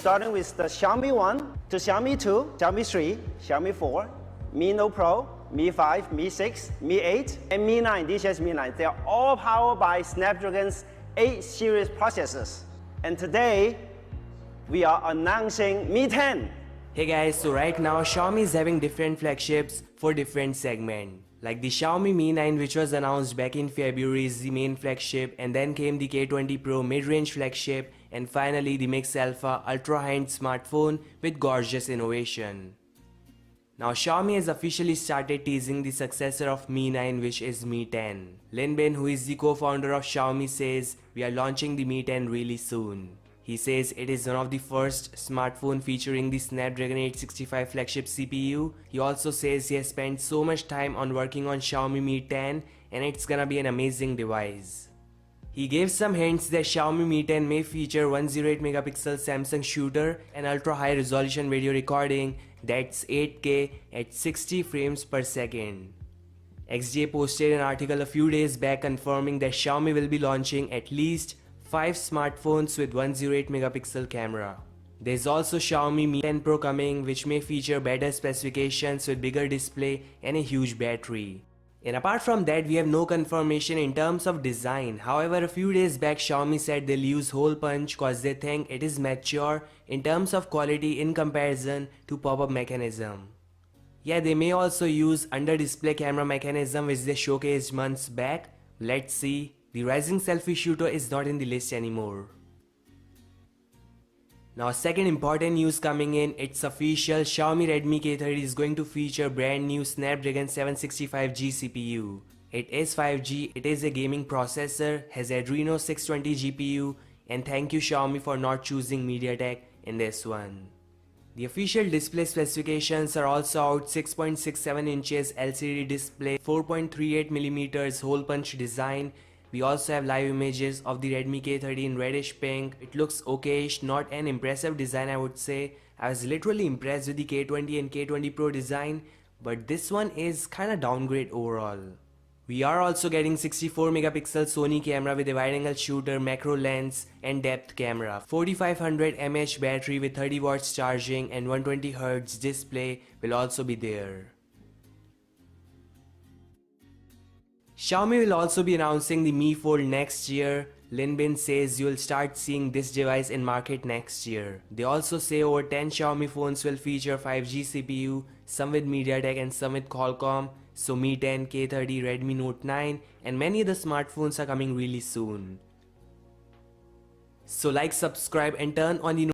starting with the Xiaomi 1 to Xiaomi 2, Xiaomi 3, Xiaomi 4, Mi Note Pro, Mi 5, Mi 6, Mi 8, and Mi 9, DJI Mi 9. They are all powered by Snapdragon's 8 series processors. And today, we are announcing Mi 10. Hey guys, so right now Xiaomi is having different flagships for different segments. Like the Xiaomi Mi 9, which was announced back in February, is the main flagship, and then came the K20 Pro mid-range flagship, and finally the Mix Alpha ultra-high-end smartphone with gorgeous innovation. Now Xiaomi has officially started teasing the successor of Mi 9, which is Mi 10. Lin Bin, who is the co-founder of Xiaomi, says we are launching the Mi 10 really soon. He says it is one of the first smartphone featuring the Snapdragon 865 flagship CPU. He also says he has spent so much time on working on Xiaomi Mi 10 and it's gonna be an amazing device. He gave some hints that Xiaomi Mi 10 may feature 108MP Samsung shooter and ultra high resolution video recording that's 8K at 60 frames per second. XIA posted an article a few days back confirming that Xiaomi will be launching at least 5 smartphones with 108MP camera. There's also Xiaomi Mi 10 Pro coming, which may feature better specifications with bigger display and a huge battery. And apart from that, we have no confirmation in terms of design. However, a few days back Xiaomi said they'll use hole punch cause they think it is mature in terms of quality in comparison to pop-up mechanism. Yeah, they may also use under display camera mechanism which they showcased months back. Let's see. The rising selfie shooter is not in the list anymore. Now second important news coming in, it's official, Xiaomi Redmi K30 is going to feature brand new Snapdragon 765G CPU. It is 5G, it is a gaming processor, has Adreno 620 GPU, and thank you Xiaomi for not choosing MediaTek in this one. The official display specifications are also out: 6.67 inches LCD display, 4.38mm hole punch design. We also have live images of the Redmi K30 in reddish pink. It looks okayish, not an impressive design I would say. I was literally impressed with the K20 and K20 Pro design, but this one is kinda downgrade overall. We are also getting 64MP Sony camera with a wide angle shooter, macro lens and depth camera. 4500 mAh battery with 30 watts charging and 120Hz display will also be there. Xiaomi will also be announcing the Mi Fold next year. Lin Bin says you will start seeing this device in market next year. They also say over 10 Xiaomi phones will feature 5G CPU, some with MediaTek and some with Qualcomm. So Mi 10, K30, Redmi Note 9 and many other smartphones are coming really soon. So like, subscribe and turn on the